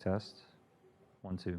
Test. 1, 2.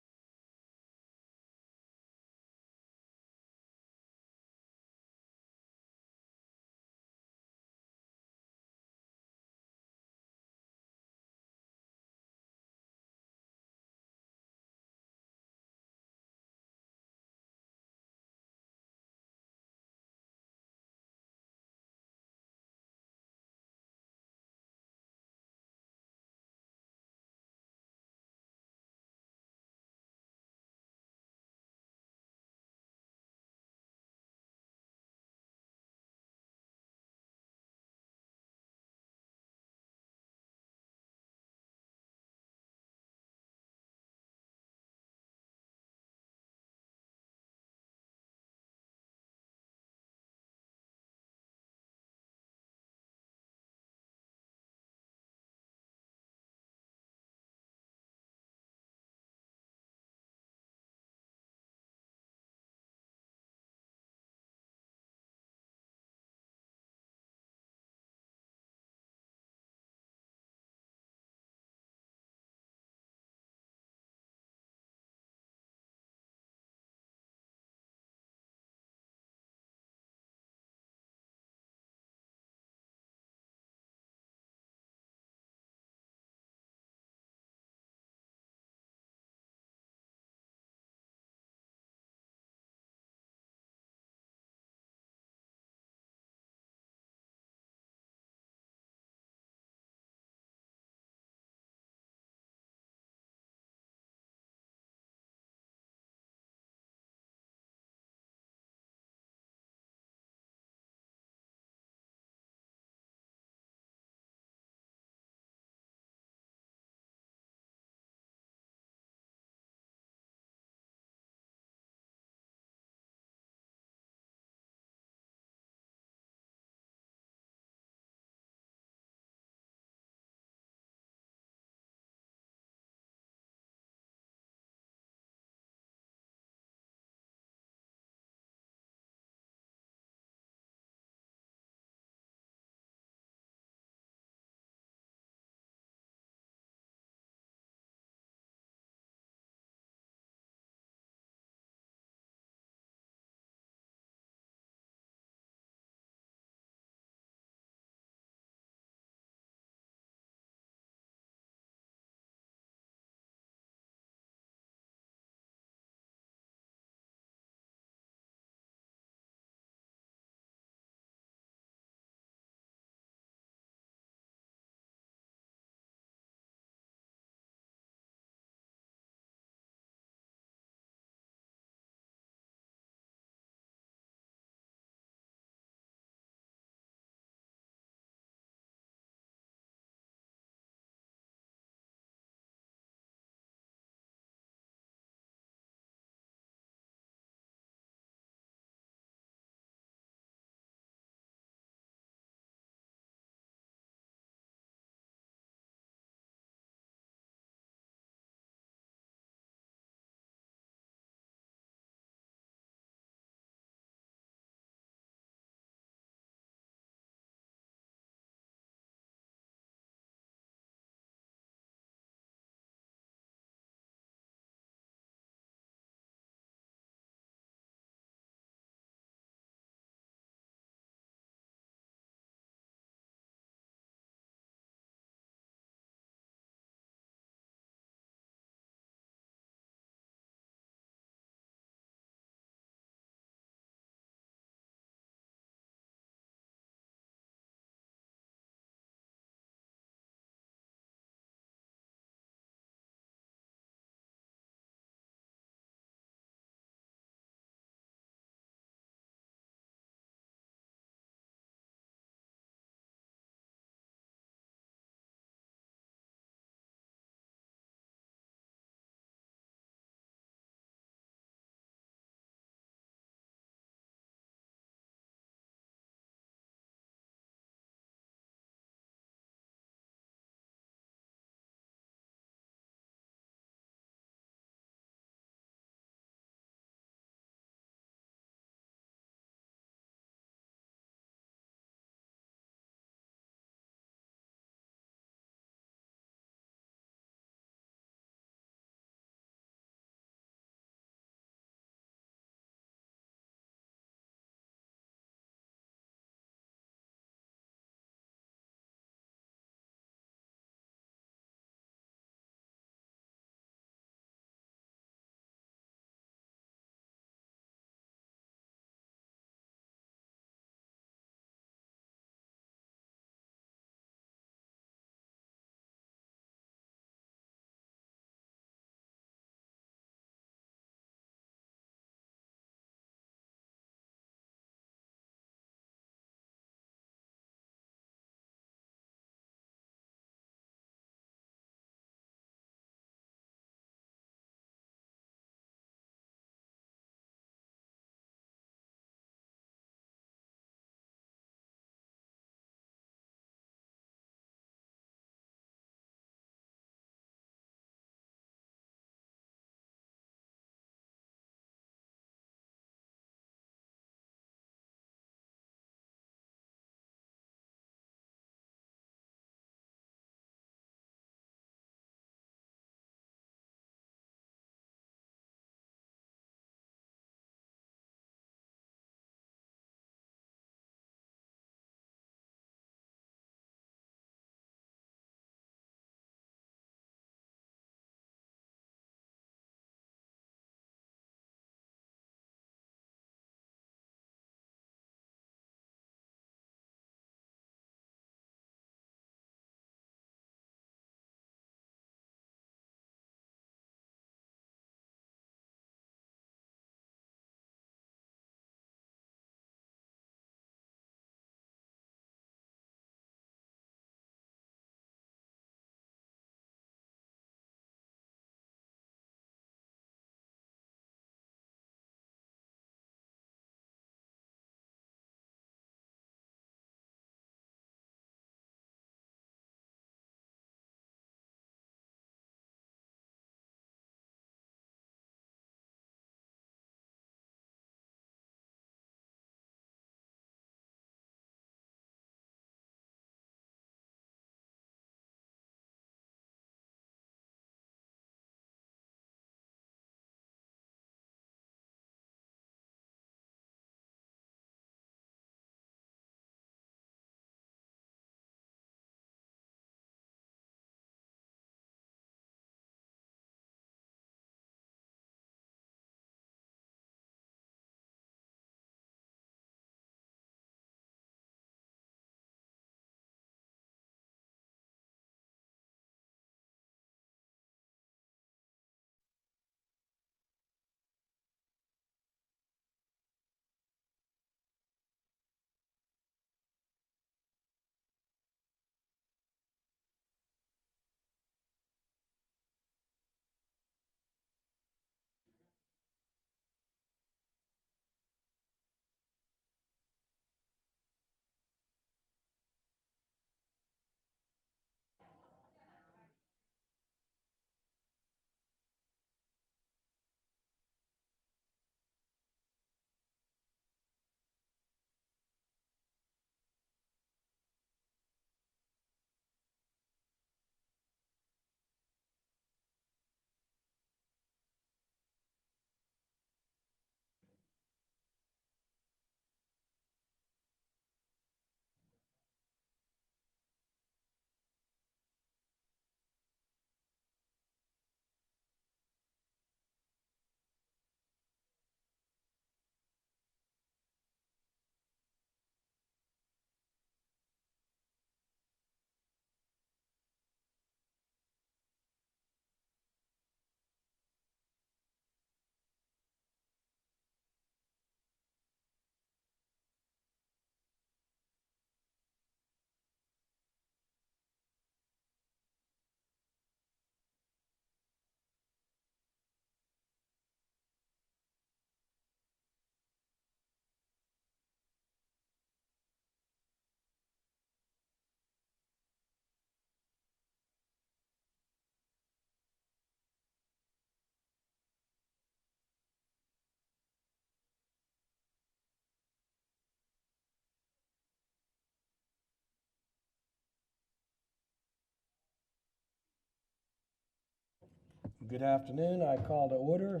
Good afternoon. I call to order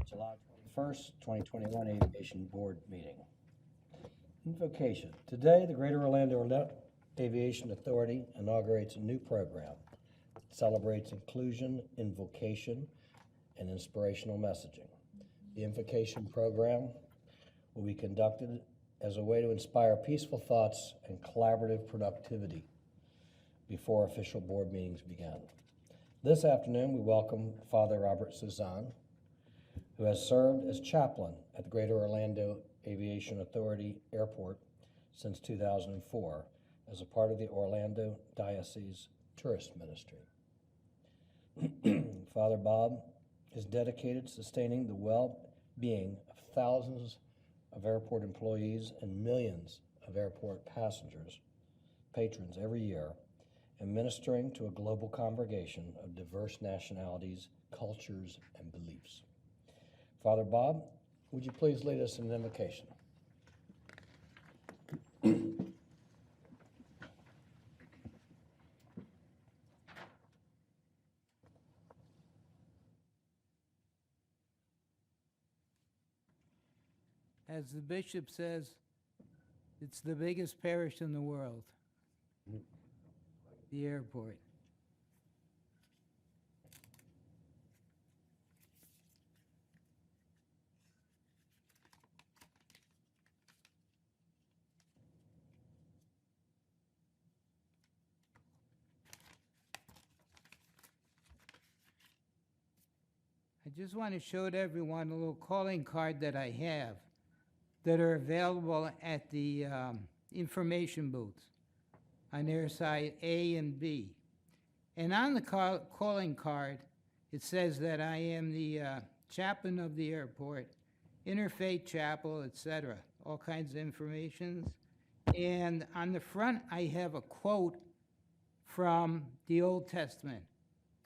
July 21st, 2021 Aviation Board meeting. Invocation. Today, the Greater Orlando Aviation Authority inaugurates a new program that celebrates inclusion, invocation, and inspirational messaging. The invocation program will be conducted as a way to inspire peaceful thoughts and collaborative productivity before official board meetings begin. This afternoon, we welcome Father Robert Suzanne, who has served as chaplain at the Greater Orlando Aviation Authority Airport since 2004 as a part of the Orlando Diocese Tourist Ministry. Father Bob is dedicated to sustaining the well-being of thousands of airport employees and millions of airport patrons every year, and ministering to a global congregation of diverse nationalities, cultures, and beliefs. Father Bob, would you please lead us in an invocation? As the bishop says, it's the biggest parish in the world, the airport. I just want to show to everyone a little calling card that I have that are available at the information booths on airside A and B. And on the calling card, it says that I am the chaplain of the airport, interfaith chapel, etc., all kinds of information. And on the front, I have a quote from the Old Testament,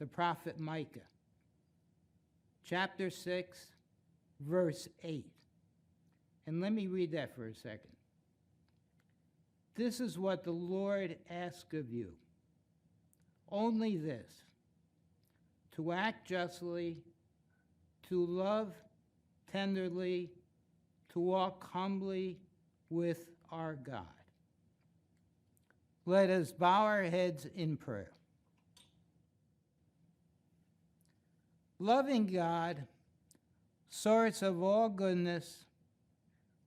the prophet Micah, chapter 6, verse 8. And let me read that for a second. This is what the Lord asks of you. Only this, to act justly, to love tenderly, to walk humbly with our God. Let us bow our heads in prayer. Loving God, source of all goodness,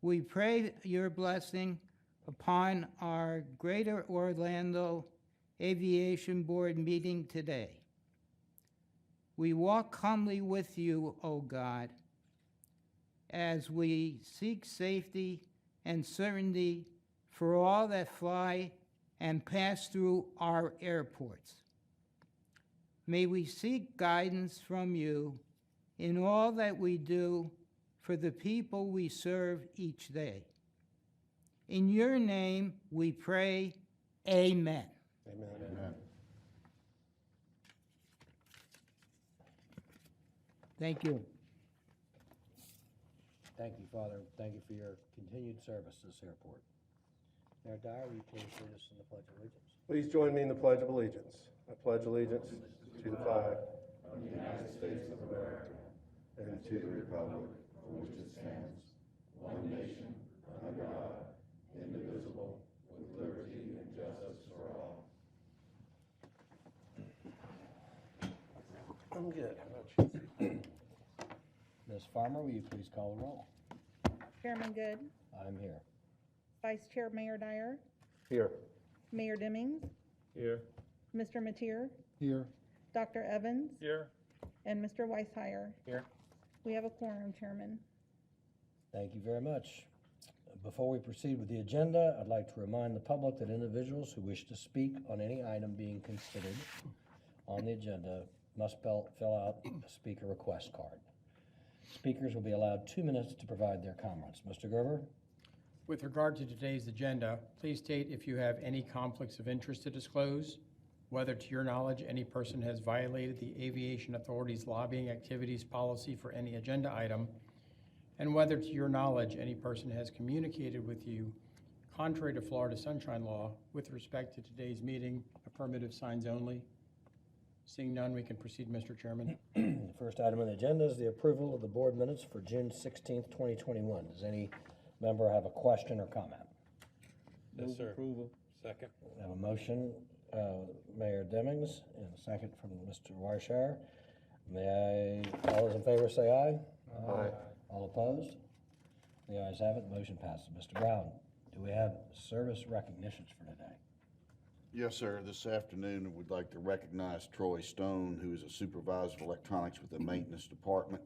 we pray your blessing upon our Greater Orlando Aviation Board meeting today. We walk humbly with you, O God, as we seek safety and certainty for all that fly and pass through our airports. May we seek guidance from you in all that we do for the people we serve each day. In your name we pray, amen. Amen. Amen. Thank you. Thank you, Father. Thank you for your continued service to this airport. Mayor Dyer, will you please lead us in the Pledge of Allegiance? Please join me in the Pledge of Allegiance. I pledge allegiance to the flag of the United States of America and to the republic for which it stands, one nation, under God, indivisible, with liberty and justice for all. I'm good. How about you? Ms. Farmer, will you please call the roll? Chairman Good, I'm here. Vice Chair Mayor Dyer, Here. Mayor Dimmings, Here. Mr. Mateer, Here. Dr. Evans, Here. and Mr. Weishire. Here. We have a quorum, Chairman. Thank you very much. Before we proceed with the agenda, I'd like to remind the public that individuals who wish to speak on any item being considered on the agenda must fill out a speaker request card. Speakers will be allowed 2 minutes to provide their comments. Mr. Gerber? With regard to today's agenda, please state if you have any conflicts of interest to disclose, whether to your knowledge any person has violated the Aviation Authority's lobbying activities policy for any agenda item, and whether to your knowledge any person has communicated with you contrary to Florida Sunshine Law with respect to today's meeting, a permit of signs only. Seeing none, we can proceed, Mr. Chairman. The first item on the agenda is the approval of the board minutes for June 16th, 2021. Does any member have a question or comment? Yes, sir. Approval. Second. I have a motion, Mayor Demmings, and a second from Mr. Weishauer. All those in favor say aye. Aye. All opposed? The ayes have it, motion passes. Mr. Brown, do we have service recognitions for today? Yes, sir. This afternoon, we'd like to recognize Troy Stone, who is a supervisor of electronics with the maintenance department,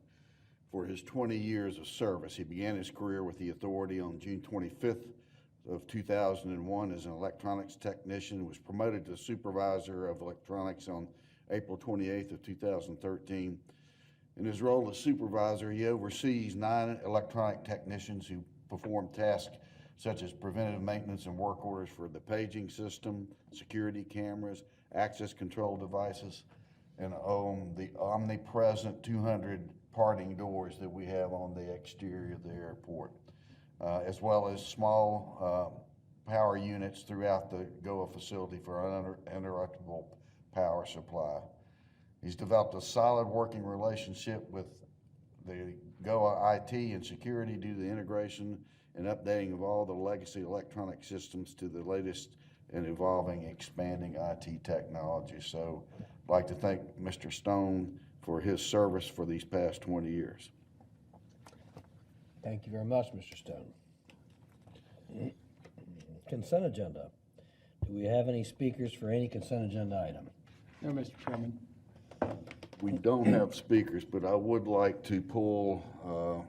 for his 20 years of service. He began his career with the authority on June 25th of 2001 as an electronics technician, was promoted to supervisor of electronics on April 28th of 2013. In his role as supervisor, he oversees 9 electronic technicians who perform tasks such as preventative maintenance and work orders for the paging system, security cameras, access control devices, and the omnipresent 200 parting doors that we have on the exterior of the airport, as well as small power units throughout the GOAA facility for uninterruptible power supply. He's developed a solid working relationship with the GOAA IT and security due to the integration and updating of all the legacy electronic systems to the latest and evolving, expanding IT technology. So I'd like to thank Mr. Stone for his service for these past 20 years. Thank you very much, Mr. Stone. Consent agenda. Do we have any speakers for any consent agenda item? No, Mr. Chairman. We don't have speakers, but I would like to pull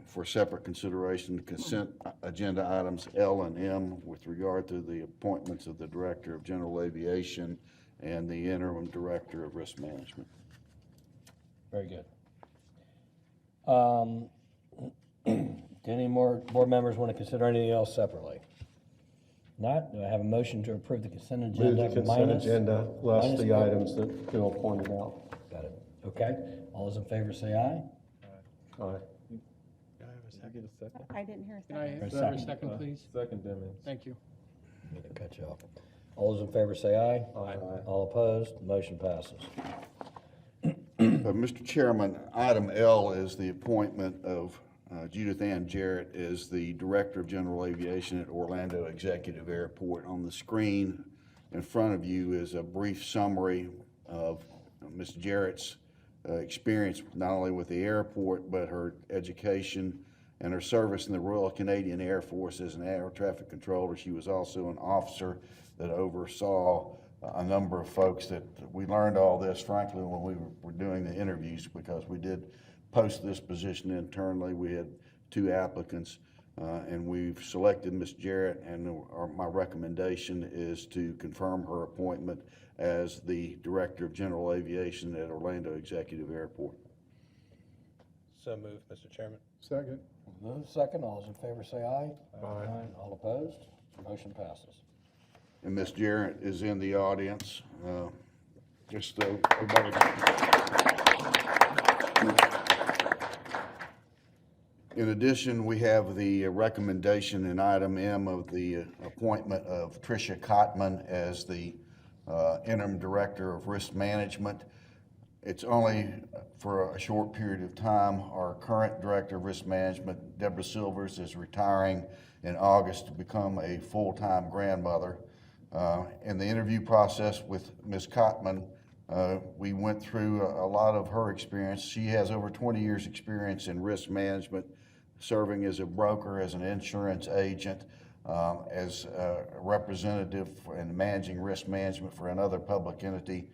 for separate consideration the consent agenda items L and M with regard to the appointments of the Director of General Aviation and the Interim Director of Risk Management. Very good. Do any more board members want to consider anything else separately? Not? Do I have a motion to approve the consent Move agenda? the consent agenda, less minus the items that Bill pointed out. Got it. Okay. All those in favor say aye. Aye. Get a second. I didn't hear a Can I second. have Second. a second, please? Second, Demmings. Thank you. I'm going to cut you off. All those in favor say aye. Aye. All opposed? Motion passes. Mr. Chairman, item L is the appointment of Judith Ann Jarrett as the Director of General Aviation at Orlando Executive Airport. On the screen in front of you is a brief summary of Ms. Jarrett's experience not only with the airport, but her education and her service in the Royal Canadian Air Force as an air traffic controller. She was also an officer that oversaw a number of folks. That we learned all this, frankly, when we were doing the interviews, because we did post this position internally. We had 2 applicants, and we've selected Ms. Jarrett, and my recommendation is to confirm her appointment as the Director of General Aviation at Orlando Executive Airport. So moved, Mr. Chairman. Second. Move second. All those in favor say aye. Aye. All opposed? Motion passes. And Ms. Jarrett is in the audience, just so everybody. In addition, we have the recommendation in item M of the appointment of Tricia Cotman as the Interim Director of Risk Management. It's only for a short period of time. Our current Director of Risk Management, Deborah Silvers, is retiring in August to become a full-time grandmother. In the interview process with Ms. Cotman, we went through a lot of her experience. She has over 20 years' experience in risk management, serving as a broker, as an insurance agent, as a representative and managing risk management for another public entity.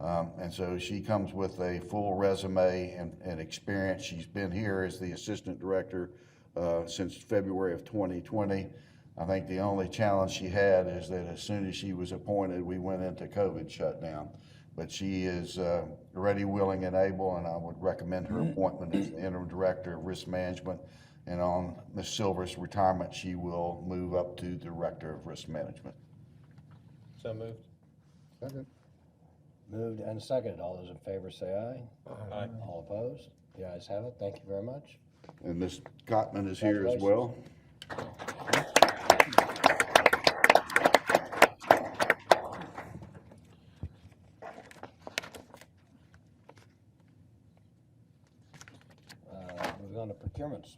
And so she comes with a full resume and experience. She's been here as the Assistant Director since February of 2020. I think the only challenge she had is that as soon as she was appointed, we went into COVID shutdown. But she is ready, willing, and able, and I would recommend her appointment as the Interim Director of Risk Management. And on Ms. Silver's retirement, she will move up to Director of Risk Management. So moved. Second. Moved and seconded. All those in favor say aye. Aye. All opposed? The ayes have it. Thank you very much. And Ms. Cotman is here as well. on the procurements.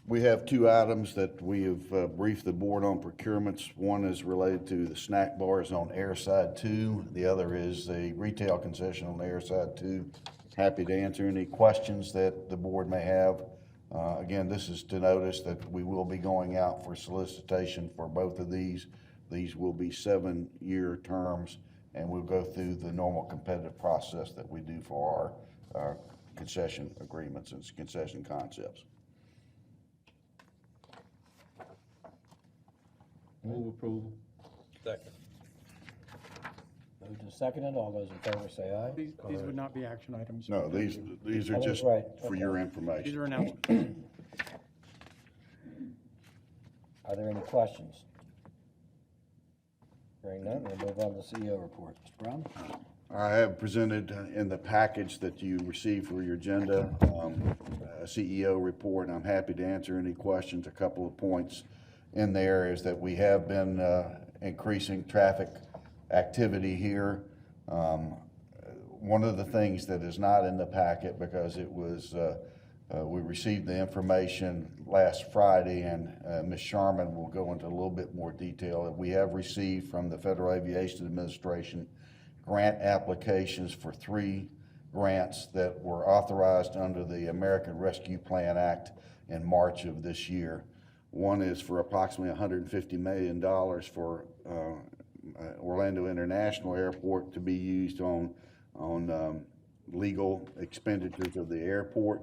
We have two items that we have briefed the board on procurements. One is related to the snack bars on Airside 2. The other is the retail concession on Airside 2. Happy to answer any questions that the board may have. Again, this is to notice that we will be going out for solicitation for both of these. These will be 7-year terms, and we'll go through the normal competitive process that we do for our concession agreements and concession concepts. Move approval. Second. Moved and seconded. All those in favor say aye. These would not be action items. No, these are Oh, that's just right. for Okay. your These information. are announcements. Are there any questions? Hearing none, we'll move on to the CEO report. Mr. Brown? I have presented in the package that you received for your agenda, a CEO report, and I'm happy to answer any questions. A couple of points in there is that we have been increasing traffic activity here. One of the things that is not in the packet, because it was, we received the information last Friday, and Ms. Sharman will go into a little bit more detail. We have received from the Federal Aviation Administration grant applications for 3 grants that were authorized under the American Rescue Plan Act in March of this year. One is for approximately $150 million for Orlando International Airport to be used on legal expenditures of the airport.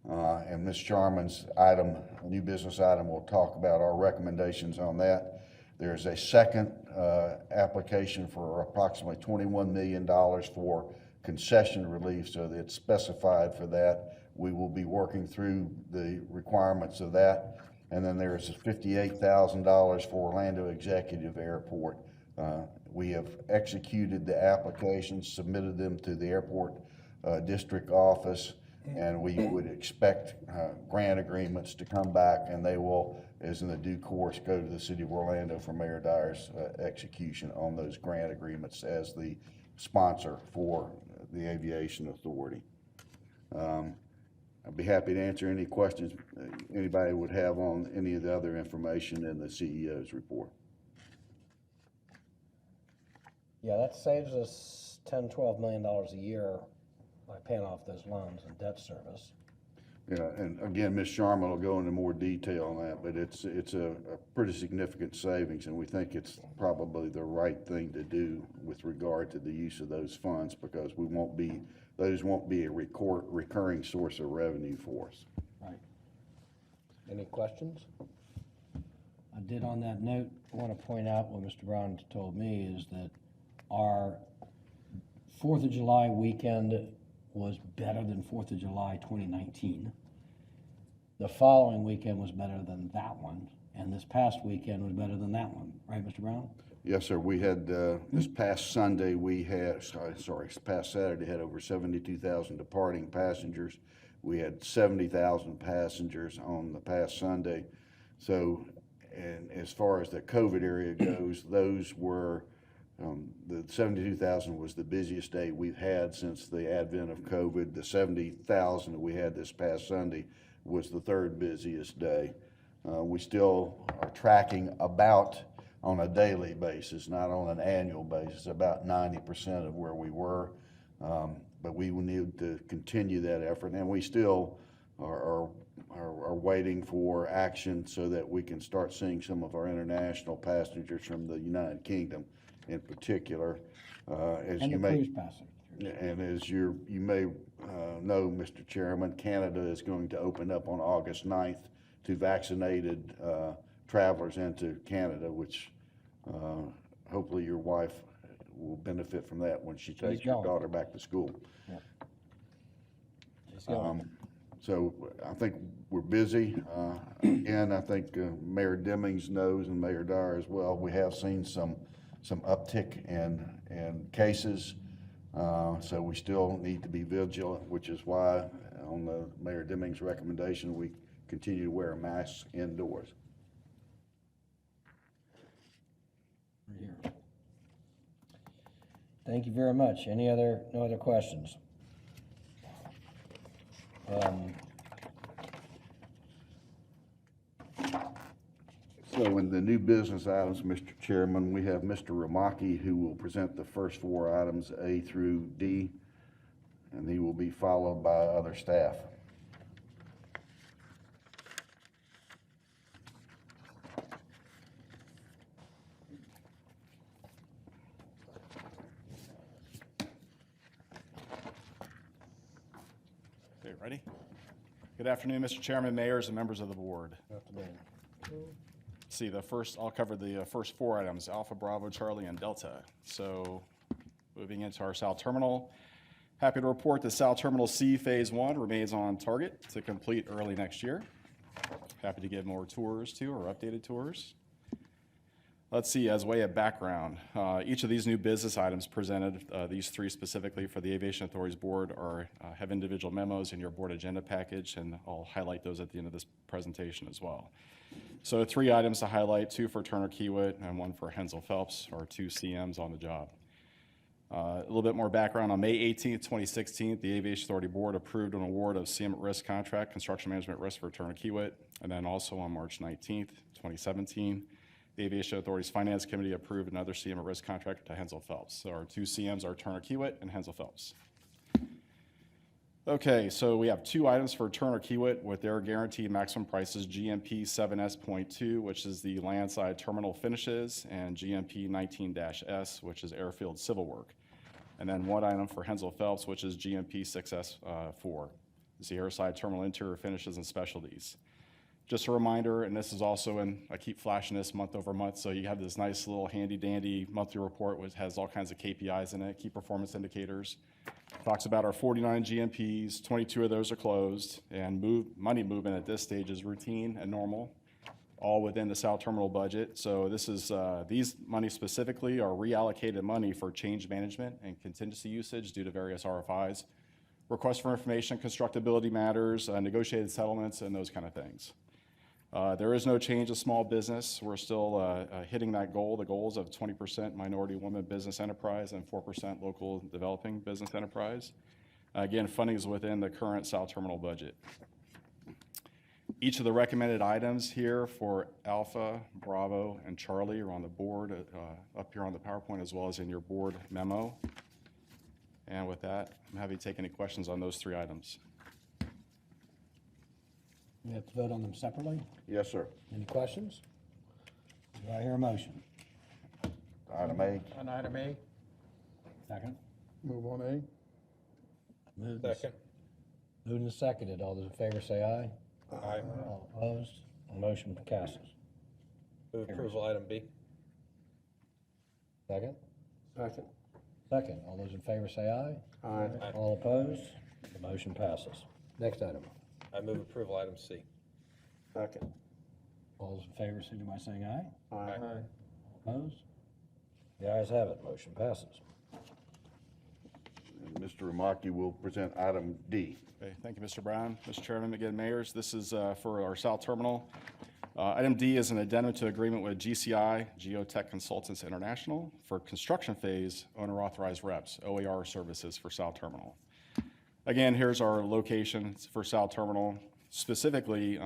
And Ms. Sharman's item, new business item, will talk about our recommendations on that. There's a second application for approximately $21 million for concession relief, so it's specified for that. We will be working through the requirements of that. And then there's $58,000 for Orlando Executive Airport. We have executed the applications, submitted them to the airport district office, and we would expect grant agreements to come back, and they will, as in the due course, go to the city of Orlando for Mayor Dyer's execution on those grant agreements as the sponsor for the Aviation Authority. I'd be happy to answer any questions anybody would have on any of the other information in the CEO's report. Yeah, that saves us $10, $12 million a year by paying off those loans and debt service. Yeah, and again, Ms. Sharman will go into more detail on that, but it's a pretty significant savings, and we think it's probably the right thing to do with regard to the use of those funds, because those won't be a recurring source of revenue for us. Right. Any questions? I did, on that note, want to point out what Mr. Brown told me is that our 4th of July weekend was better than 4th of July 2019. The following weekend was better than that one, and this past weekend was better than that one. Right, Mr. Brown? Yes, sir. We had, this past Sunday, past Saturday, had over 72,000 departing passengers. We had 70,000 passengers on the past Sunday. So, and as far as the COVID area goes, those were, the 72,000 was the busiest day we've had since the advent of COVID. The 70,000 that we had this past Sunday was the 3rd busiest day. We still are tracking about, on a daily basis, not on an annual basis, about 90% of where we were. But we will need to continue that effort, and we still are waiting for action so that we can start seeing some of our international passengers from the United Kingdom in particular. As And you the may, cruise passengers. and as you may know, Mr. Chairman, Canada is going to open up on August 9th to vaccinated travelers into Canada, which hopefully your wife will benefit from that when she takes your going. daughter back to school. She's going. So I think we're busy. Again, I think Mayor Demings knows, and Mayor Dyer as well, we have seen some uptick in cases. So we still need to be vigilant, which is why on the Mayor Demings' recommendation, we continue to wear masks indoors. Right here. Thank you very much. No other questions? So in the new business items, Mr. Chairman, we have Mr. Ramaki who will present the first four items, A through D, and he will be followed by other staff. Okay, ready? Good afternoon, Mr. Chairman, mayors, and members of the board. See, I'll cover the first four items, Alpha, Bravo, Charlie, and Delta. So moving into our South Terminal, happy to report that South Terminal C Phase 1 remains on target to complete early next year. Happy to give more tours too, or updated tours. Let's see, as way of background, each of these new business items presented, these three specifically for the Aviation Authority's board, have individual memos in your board agenda package, and I'll highlight those at the end of this presentation as well. So 3 items to highlight, 2 for Turner Kiewit and 1 for Hensel Phelps, our 2 CMs on the job. A little bit more background. On May 18th, 2016, the Aviation Authority Board approved an award of CM at risk contract, construction management risk for Turner Kiewit, and then also on March 19th, 2017, the Aviation Authority's Finance Committee approved another CM at risk contract to Hensel Phelps. So our 2 CMs are Turner Kiewit and Hensel Phelps. Okay, so we have 2 items for Turner Kiewit with their guaranteed maximum prices, GMP 7S.2, which is the landside terminal finishes, and GMP 19-S, which is airfield civil work. And then 1 item for Hensel Phelps, which is GMP 6S4, it's the airside terminal interior finishes and specialties. Just a reminder, and this is also I keep flashing this month over month, so you have this nice little handy dandy monthly report which has all kinds of KPIs in it, key performance indicators. Talks about our 49 GMPs, 22 of those are closed, and money movement at this stage is routine and normal, all within the South Terminal budget. So this is, these money specifically are reallocated money for change management and contingency usage due to various RFIs, requests for information, constructability matters, negotiated settlements, and those kind of things. There is no change of small business. We're still hitting that goal. The goals of 20% minority woman business enterprise and 4% local developing business enterprise. Again, funding is within the current South Terminal budget. Each of the recommended items here for Alpha, Bravo, and Charlie are on the board up here on the PowerPoint as well as in your board memo. And with that, I'm happy to take any questions on those 3 items. We have to vote on them separately. Yes, sir. Any questions? Do I hear a motion? Item A. On item A? Second. Move on A. Moved Second. and seconded. All those in favor say aye. Aye. All opposed? The motion passes. Move approval item B. Second. Second. Second. All those in favor say aye. Aye. All opposed? The motion passes. Next item. I move approval item C. Second. All those in favor signify by saying aye. Aye. Opposed? The ayes have it. Motion passes. And Mr. Ramaki will present item D. Okay, thank you, Mr. Brown. Mr. Chairman, again, mayors, this is for our South Terminal. Item D is an addendum to agreement with GCI, Geotech Consultants International, for construction phase owner-authorized reps, OAR services for South Terminal. Again, here's our location for South Terminal. Specifically,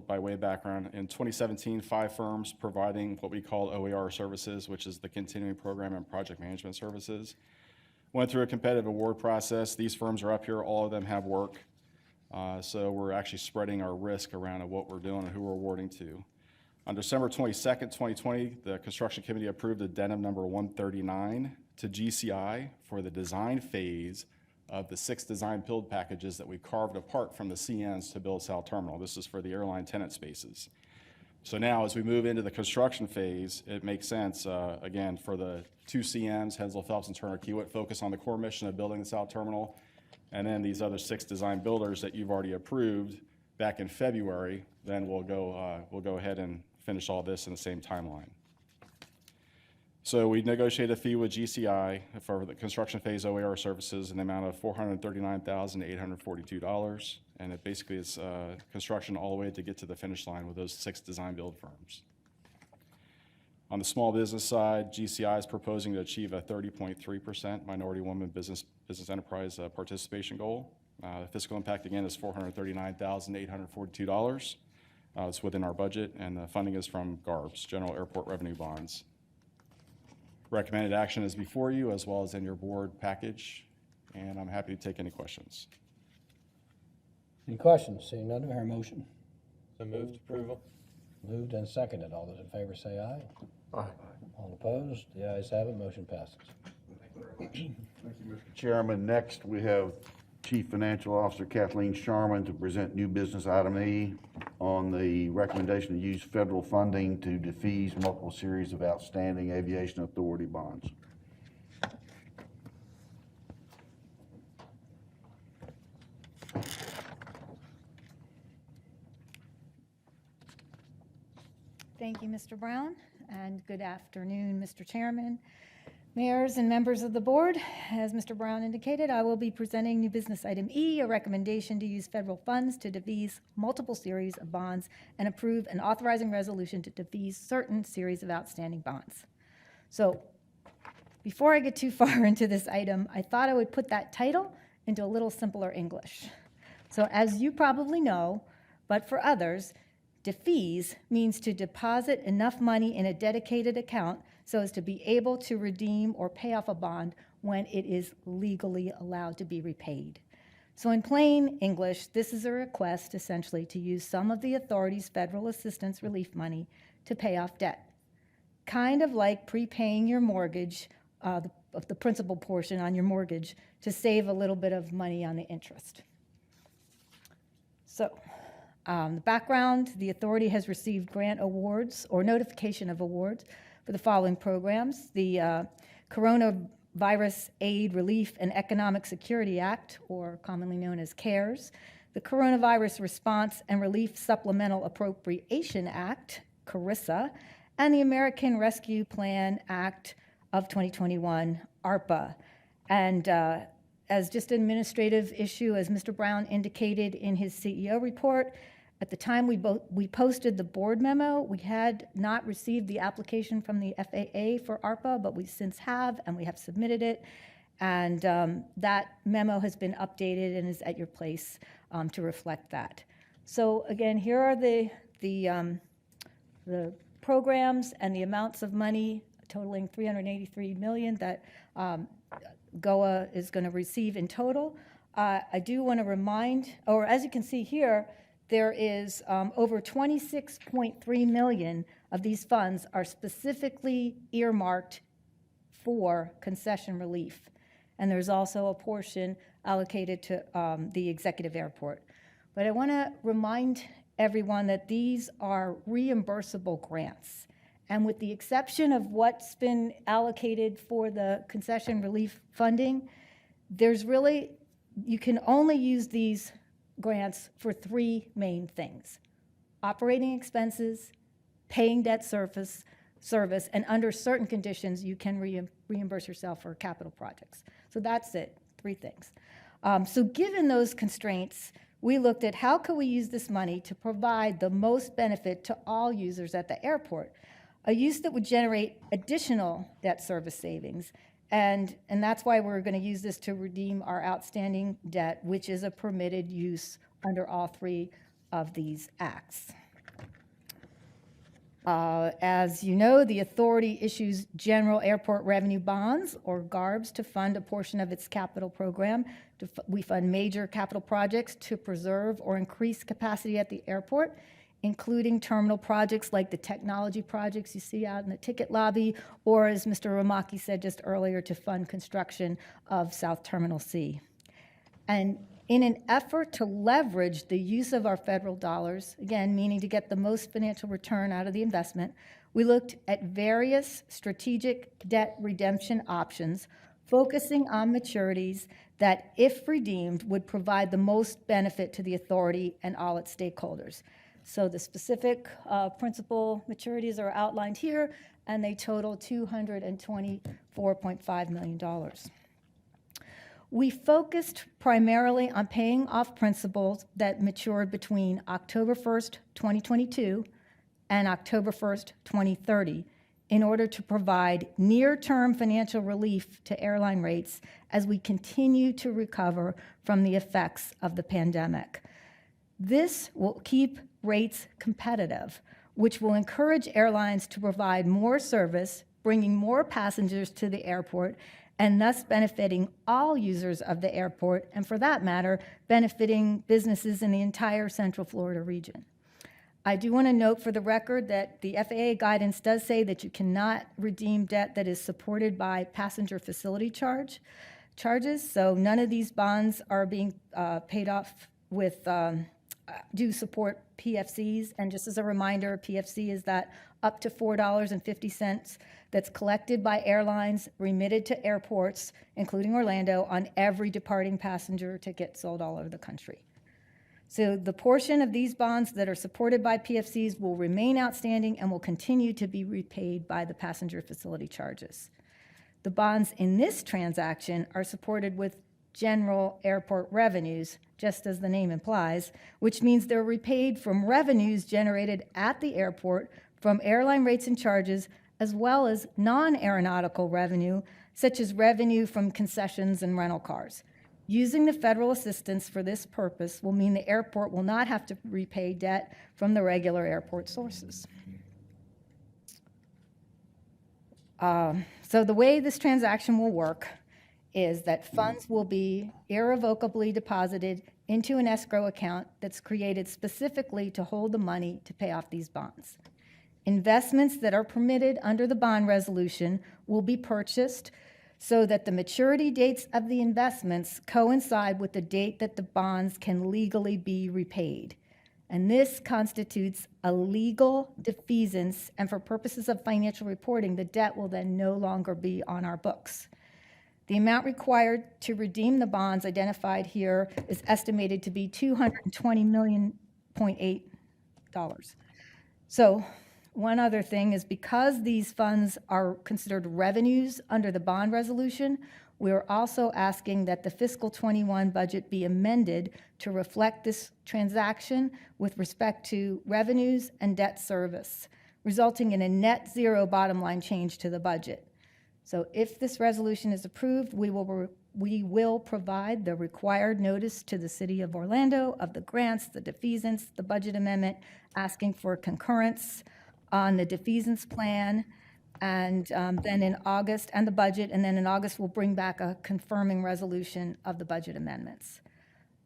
by way of background, in 2017, 5 firms providing what we call OAR services, which is the continuing program and project management services, went through a competitive award process. These firms are up here. All of them have work. So we're actually spreading our risk around of what we're doing and who we're awarding to. On December 22nd, 2020, the Construction Committee approved addendum number 139 to GCI for the design phase of the 6 design build packages that we carved apart from the CNs to build South Terminal. This is for the airline tenant spaces. So now as we move into the construction phase, it makes sense, again, for the 2 CMs, Hensel Phelps and Turner Kiewit, focus on the core mission of building the South Terminal. And then these other 6 design builders that you've already approved back in February, then we'll go ahead and finish all this in the same timeline. So we negotiated a fee with GCI for the construction phase OAR services in the amount of $439,842. And it basically is construction all the way to get to the finish line with those 6 design build firms. On the small business side, GCI is proposing to achieve a 30.3% minority woman business enterprise participation goal. The fiscal impact again is $439,842. It's within our budget, and the funding is from GARBs, General Airport Revenue Bonds. Recommended action is before you, as well as in your board package, and I'm happy to take any questions. Any questions? Seeing none, do I hear a motion? So moved approval. Moved and seconded. All those in favor say aye. Aye. All opposed? The ayes have it, motion passes. Thank you, Mr. Chairman. Next, we have Chief Financial Officer Kathleen Sharman to present new business item E on the recommendation to use federal funding to defease multiple series of outstanding aviation authority bonds. Thank you, Mr. Brown, and good afternoon, Mr. Chairman, mayors, and members of the board. As Mr. Brown indicated, I will be presenting new business item E, a recommendation to use federal funds to defease multiple series of bonds and approve an authorizing resolution to defease certain series of outstanding bonds. So before I get too far into this item, I thought I would put that title into a little simpler English. So as you probably know, but for others, defease means to deposit enough money in a dedicated account so as to be able to redeem or pay off a bond when it is legally allowed to be repaid. So in plain English, this is a request essentially to use some of the authority's federal assistance relief money to pay off debt. Kind of like prepaying your mortgage, the principal portion on your mortgage, to save a little bit of money on the interest. So, the background, the authority has received grant awards or notification of awards for the following programs: the Coronavirus Aid, Relief, and Economic Security Act, or commonly known as CARES, the Coronavirus Response and Relief Supplemental Appropriation Act, CARISA, and the American Rescue Plan Act of 2021, ARPA. And as just an administrative issue, as Mr. Brown indicated in his CEO report, at the time we posted the board memo, we had not received the application from the FAA for ARPA, but we since have, and we have submitted it. And that memo has been updated and is at your place to reflect that. So again, here are the programs and the amounts of money totaling $383 million that GOAA is going to receive in total. I do want to remind, or as you can see here, there is over $26.3 million of these funds are specifically earmarked for concession relief. And there's also a portion allocated to the executive airport. But I want to remind everyone that these are reimbursable grants. And with the exception of what's been allocated for the concession relief funding, there's really, you can only use these grants for three main things: operating expenses, paying debt service, and under certain conditions, you can reimburse yourself for capital projects. So that's it, three things. So given those constraints, we looked at how could we use this money to provide the most benefit to all users at the airport, a use that would generate additional debt service savings. And that's why we're going to use this to redeem our outstanding debt, which is a permitted use under all three of these acts. As you know, the authority issues general airport revenue bonds, or GARBs, to fund a portion of its capital program. We fund major capital projects to preserve or increase capacity at the airport, including terminal projects like the technology projects you see out in the ticket lobby, or as Mr. Ramaki said just earlier, to fund construction of South Terminal C. And in an effort to leverage the use of our federal dollars, again, meaning to get the most financial return out of the investment, we looked at various strategic debt redemption options, focusing on maturities that, if redeemed, would provide the most benefit to the authority and all its stakeholders. So the specific principal maturities are outlined here, and they total $224.5 million. We focused primarily on paying off principals that matured between October 1st, 2022 and October 1st, 2030, in order to provide near-term financial relief to airline rates as we continue to recover from the effects of the pandemic. This will keep rates competitive, which will encourage airlines to provide more service, bringing more passengers to the airport, and thus benefiting all users of the airport, and for that matter, benefiting businesses in the entire Central Florida region. I do want to note for the record that the FAA guidance does say that you cannot redeem debt that is supported by passenger facility charges, so none of these bonds are being paid off with, do support PFCs, and just as a reminder, PFC is that up to $4.50 that's collected by airlines, remitted to airports, including Orlando, on every departing passenger ticket sold all over the country. So the portion of these bonds that are supported by PFCs will remain outstanding and will continue to be repaid by the passenger facility charges. The bonds in this transaction are supported with general airport revenues, just as the name implies, which means they're repaid from revenues generated at the airport from airline rates and charges, as well as non-aeronautical revenue, such as revenue from concessions and rental cars. Using the federal assistance for this purpose will mean the airport will not have to repay debt from the regular airport sources. So the way this transaction will work is that funds will be irrevocably deposited into an escrow account that's created specifically to hold the money to pay off these bonds. Investments that are permitted under the bond resolution will be purchased so that the maturity dates of the investments coincide with the date that the bonds can legally be repaid. And this constitutes a legal defeasance, and for purposes of financial reporting, the debt will then no longer be on our books. The amount required to redeem the bonds identified here is estimated to be $220.8 million. So one other thing is, because these funds are considered revenues under the bond resolution, we're also asking that the fiscal 21 budget be amended to reflect this transaction with respect to revenues and debt service, resulting in a net zero bottom line change to the budget. So if this resolution is approved, we will provide the required notice to the City of Orlando of the grants, the defeasance, the budget amendment, asking for concurrence on the defeasance plan, and then in August, and the budget, and then in August, we'll bring back a confirming resolution of the budget amendments.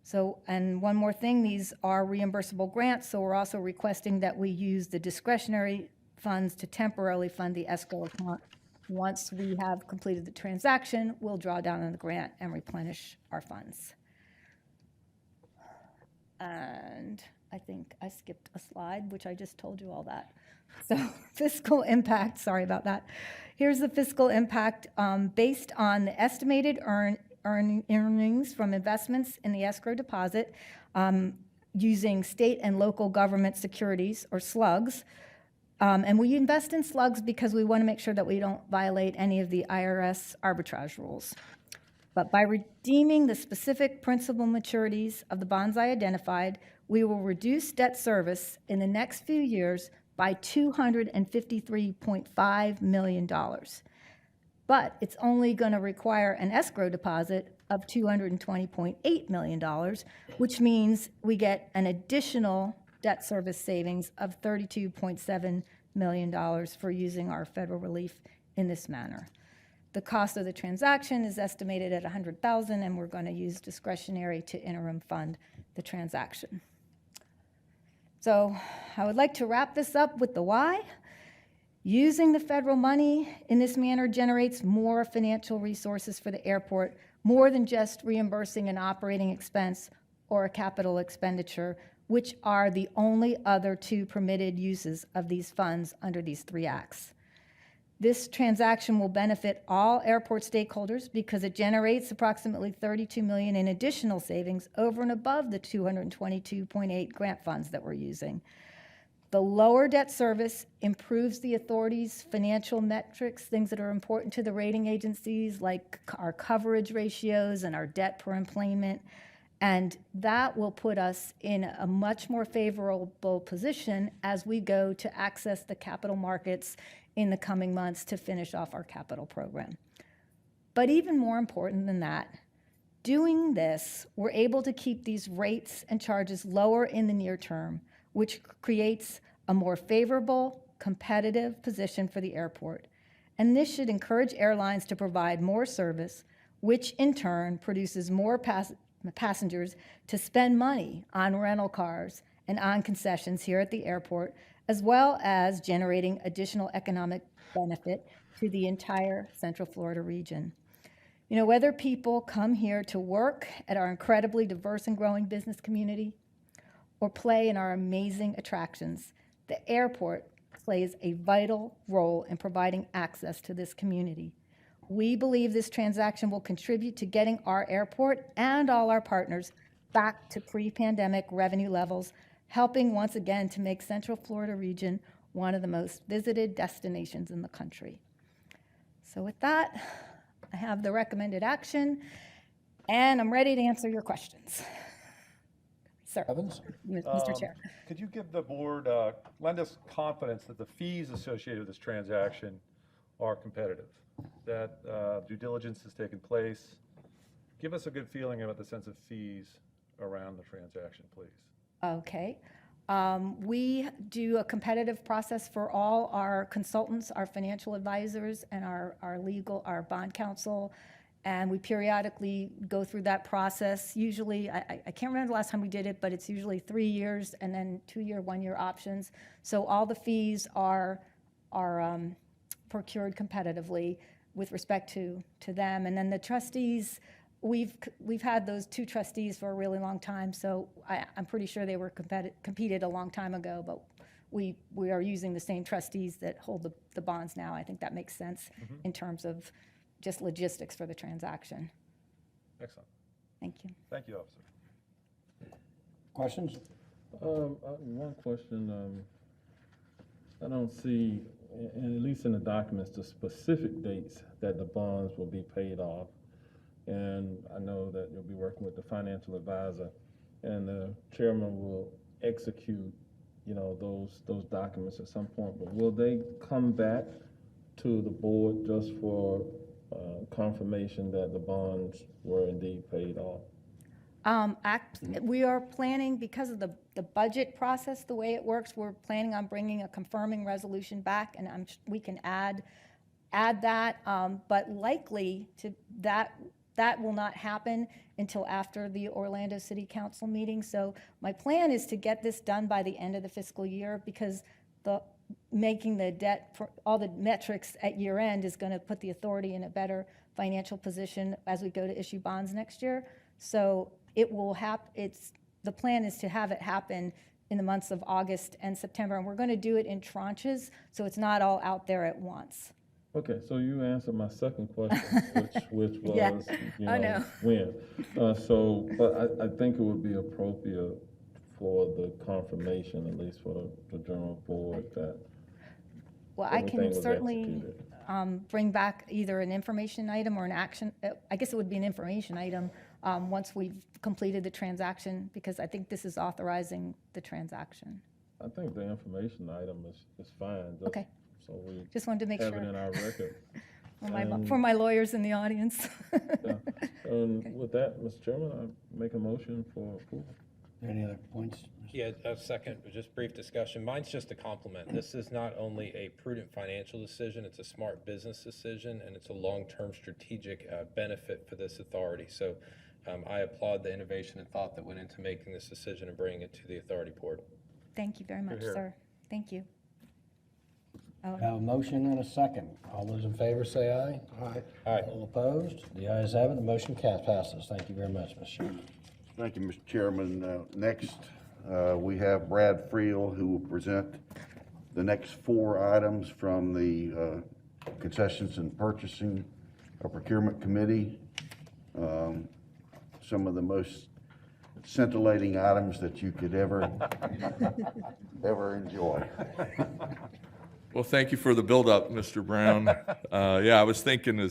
So, and one more thing, these are reimbursable grants, so we're also requesting that we use the discretionary funds to temporarily fund the escrow account. Once we have completed the transaction, we'll draw down on the grant and replenish our funds. And I think I skipped a slide, which I just told you all that. So fiscal impact, sorry about that. Here's the fiscal impact based on the estimated earnings from investments in the escrow deposit using state and local government securities, or slugs. And we invest in slugs because we want to make sure that we don't violate any of the IRS arbitrage rules. But by redeeming the specific principal maturities of the bonds I identified, we will reduce debt service in the next few years by $253.5 million. But it's only going to require an escrow deposit of $220.8 million, which means we get an additional debt service savings of $32.7 million for using our federal relief in this manner. The cost of the transaction is estimated at $100,000, and we're going to use discretionary to interim fund the transaction. So I would like to wrap this up with the why. Using the federal money in this manner generates more financial resources for the airport, more than just reimbursing an operating expense or a capital expenditure, which are the only other two permitted uses of these funds under these three acts. This transaction will benefit all airport stakeholders because it generates approximately $32 million in additional savings over and above the $222.8 grant funds that we're using. The lower debt service improves the authority's financial metrics, things that are important to the rating agencies, like our coverage ratios and our debt per employment. And that will put us in a much more favorable position as we go to access the capital markets in the coming months to finish off our capital program. But even more important than that, Doing this, we're able to keep these rates and charges lower in the near term, which creates a more favorable, competitive position for the airport. And this should encourage airlines to provide more service, which in turn produces more passengers to spend money on rental cars and on concessions here at the airport, as well as generating additional economic benefit to the entire Central Florida region. You know, whether people come here to work at our incredibly diverse and growing business community or play in our amazing attractions, the airport plays a vital role in providing access to this community. We believe this transaction will contribute to getting our airport and all our partners back to pre-pandemic revenue levels, helping once again to make Central Florida region one of the most visited destinations in the country. So with that, I have the recommended action, and I'm ready to answer your questions. Sir, Evans? Mr. Chair. Could you give the board, lend us confidence that the fees associated with this transaction are competitive, that due diligence has taken place? Give us a good feeling about the sense of fees around the transaction, please. Okay. We do a competitive process for all our consultants, our financial advisors, and our legal, our bond counsel, and we periodically go through that process. Usually, I can't remember the last time we did it, but it's usually 3 years and then 2-year, 1-year options. So all the fees are procured competitively with respect to them. And then the trustees, we've had those 2 trustees for a really long time, so I'm pretty sure they were competed a long time ago, but we are using the same trustees that hold the bonds now. I think that makes sense in terms of just logistics for the transaction. Excellent. Thank you. Thank you, officer. Questions? One question, I don't see, and at least in the documents, the specific dates that the bonds will be paid off. And I know that you'll be working with the financial advisor, and the chairman will execute, you know, those documents at some point. But will they come back to the board just for confirmation that the bonds were indeed paid off? We are planning, because of the budget process, the way it works, we're planning on bringing a confirming resolution back, and we can add that, but likely to that will not happen until after the Orlando City Council meeting. So my plan is to get this done by the end of the fiscal year, because making the debt for all the metrics at year end is going to put the authority in a better financial position as we go to issue bonds next year. So it will the plan is to have it happen in the months of August and September, and we're going to do it in tranches, so it's not all out there at once. Okay, so you answered my second question, which was, Yeah, you I know, know. when. But I think it would be appropriate for the confirmation, at least for the general board, that Well, I everything can was certainly executed. bring back either an information item or an action. I guess it would be an information item once we've completed the transaction, because I think this is authorizing the transaction. I think the information item is fine. Just Okay. So we Just wanted to make have it in sure our record. for my lawyers in the audience. Yeah. And with that, Mr. Chairman, I make a motion for approval. Any other points? Yeah, a second, but just brief discussion. Mine's just a compliment. This is not only a prudent financial decision, it's a smart business decision, and it's a long-term strategic benefit for this authority. So I applaud the innovation and thought that went into making this decision and bringing it to the authority board. Thank you very much, Here, here. sir. Thank you. Oh, Have a motion and a second. All those in favor say aye. Aye. Aye. All opposed? The ayes have it, the motion passes. Thank you very much, Mr. Chairman. Thank you, Mr. Chairman. Next, we have Brad Friel, who will present the next 4 items from the Concessions and Purchasing Procurement Committee. Some of the most scintillating items that you could ever enjoy. Well, thank you for the build-up, Mr. Brown. Yeah, I was thinking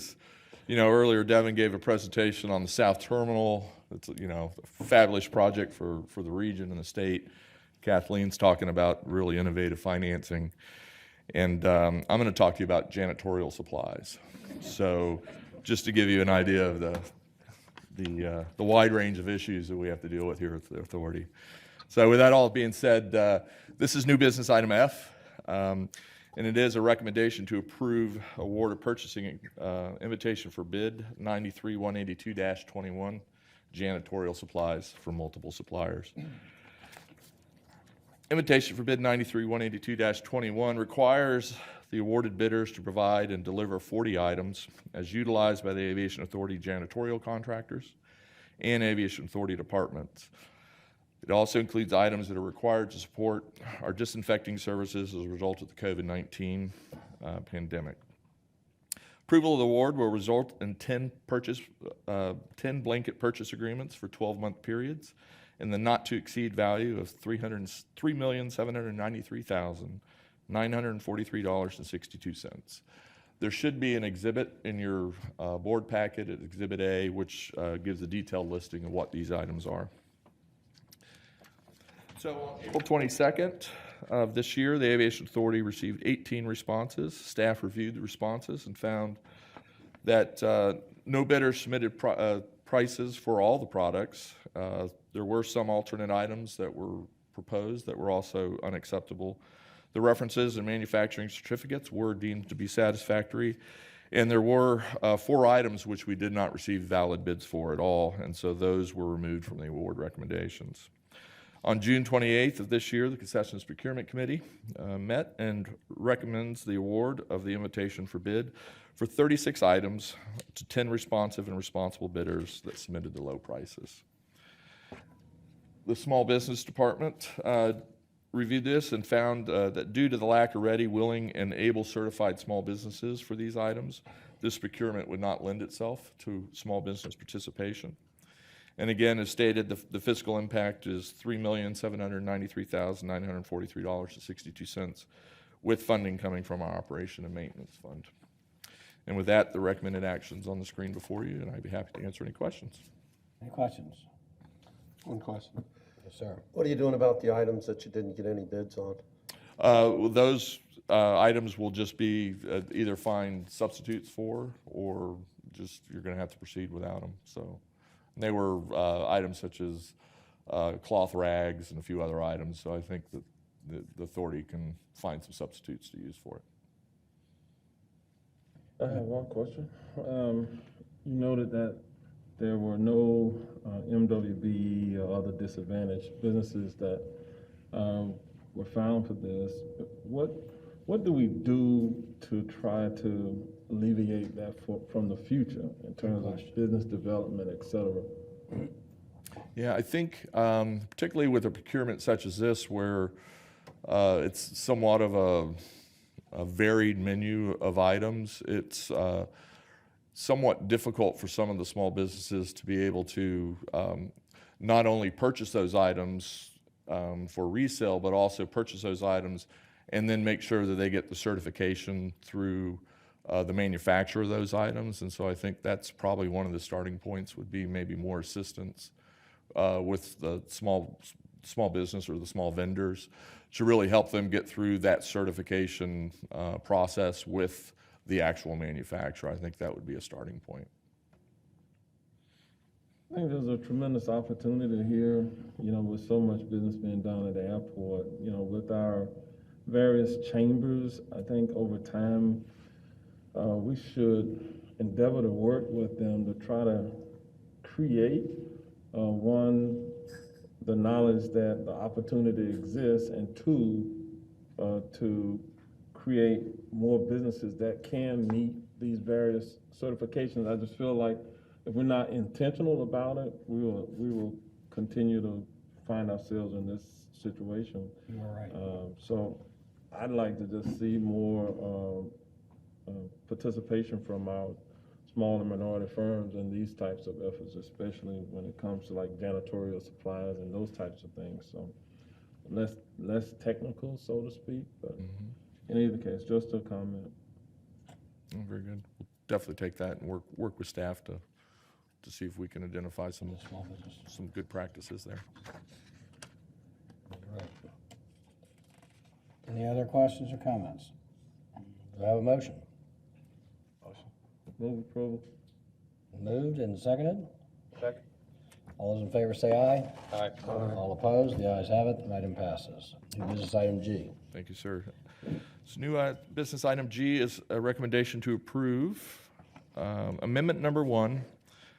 earlier Devin gave a presentation on the South Terminal. It's, a fabulous project for the region and the state. Kathleen's talking about really innovative financing. And I'm going to talk to you about janitorial supplies. So just to give you an idea of the wide range of issues that we have to deal with here at the authority. So with that all being said, this is new business item F, and it is a recommendation to approve award of purchasing invitation for bid 93-182-21, janitorial supplies for multiple suppliers. Invitation for bid 93-182-21 requires the awarded bidders to provide and deliver 40 items as utilized by the Aviation Authority janitorial contractors and Aviation Authority departments. It also includes items that are required to support our disinfecting services as a result of the COVID-19 pandemic. Approval of the award will result in 10 blanket purchase agreements for 12-month periods in the not-to-exceed value of $3,793,943.62. There should be an exhibit in your board packet at Exhibit A, which gives a detailed listing of what these items are. So on April 22nd of this year, the Aviation Authority received 18 responses. Staff reviewed the responses and found that no bidders submitted prices for all the products. There were some alternate items that were proposed that were also unacceptable. The references and manufacturing certificates were deemed to be satisfactory, and there were 4 items which we did not receive valid bids for at all, and so those were removed from the award recommendations. On June 28th of this year, the Concessions Procurement Committee met and recommends the award of the invitation for bid for 36 items to 10 responsive and responsible bidders that submitted the low prices. The Small Business Department reviewed this and found that due to the lack of ready, willing, and able certified small businesses for these items, this procurement would not lend itself to small business participation. And again, as stated, the fiscal impact is $3,793,943.62, with funding coming from our Operation and Maintenance Fund. And with that, the recommended actions on the screen before you, and I'd be happy to answer any questions. Any questions? One question. Yes, sir. What are you doing about the items that you didn't get any bids on? Those items will just be either find substitutes for, or just you're going to have to proceed without them. So they were items such as cloth rags and a few other items. So I think that the authority can find some substitutes to use for it. I have one question. You noted that there were no MWB or other disadvantaged businesses that were found for this. What do we do to try to alleviate that from the future in terms of business development, et cetera? Yeah, I think particularly with a procurement such as this, where it's somewhat of a varied menu of items, it's somewhat difficult for some of the small businesses to be able to not only purchase those items for resale, but also purchase those items and then make sure that they get the certification through the manufacturer of those items. And so I think that's probably one of the starting points, would be maybe more assistance with the small business or the small vendors to really help them get through that certification process with the actual manufacturer. I think that would be a starting point. I think there's a tremendous opportunity here, with so much business being done at the airport, with our various chambers. I think over time, we should endeavor to work with them to try to create, one, the knowledge that the opportunity exists, and two, to create more businesses that can meet these various certifications. I just feel like if we're not intentional about it, we will continue to find ourselves in this situation. You are right. So I'd like to just see more participation from our small and minority firms in these types of efforts, especially when it comes to like janitorial supplies and those types of things. So less technical, so to speak, but in either case, just a comment. Oh, very good. We'll definitely take that and work with staff to see if we can identify some good practices there. Right. Any other questions or comments? Do I have a motion? Move approval. Moved and seconded. Second. All those in favor say aye. Aye. All opposed, the ayes have it, the item passes. New business item G. Thank you, sir. So new business item G is a recommendation to approve amendment number 1,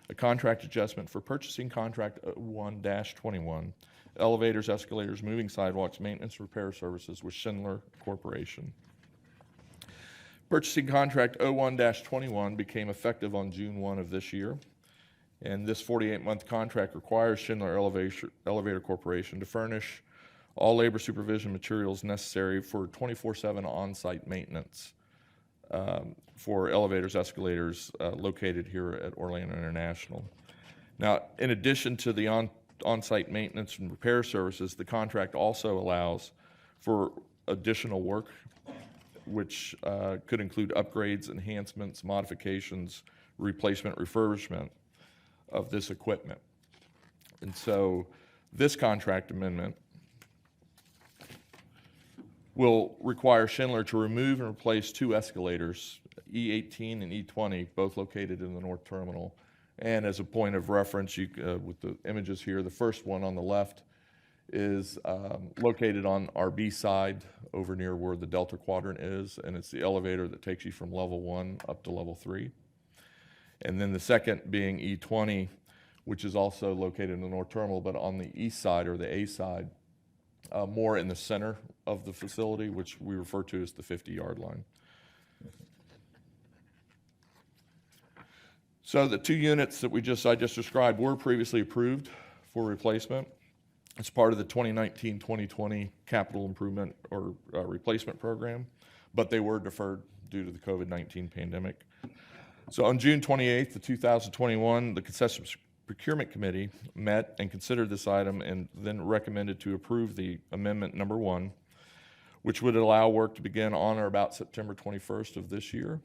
a contract adjustment for purchasing contract 1-21, elevators, escalators, moving sidewalks, maintenance, repair services with Schindler Corporation. Purchasing contract 01-21 became effective on June 1 of this year. And this 48-month contract requires Schindler Elevator Corporation to furnish all labor supervision materials necessary for 24/7 on-site maintenance for elevators, escalators located here at Orlando International. Now, in addition to the on-site maintenance and repair services, the contract also allows for additional work, which could include upgrades, enhancements, modifications, replacement, refurbishment of this equipment. And so this contract amendment will require Schindler to remove and replace 2 escalators, E18 and E20, both located in the North Terminal. And as a point of reference, with the images here, the first one on the left is located on our B side over near where the Delta Quadrant is, and it's the elevator that takes you from level 1 up to level 3. And then the second being E20, which is also located in the North Terminal, but on the east side or the A side, more in the center of the facility, which we refer to as the 50-yard line. So the 2 units that I just described were previously approved for replacement as part of the 2019-2020 capital improvement or replacement program, but they were deferred due to the COVID-19 pandemic. So on June 28th, 2021, the Concessions Procurement Committee met and considered this item and then recommended to approve the amendment number 1, which would allow work to begin on or about September 21st of this year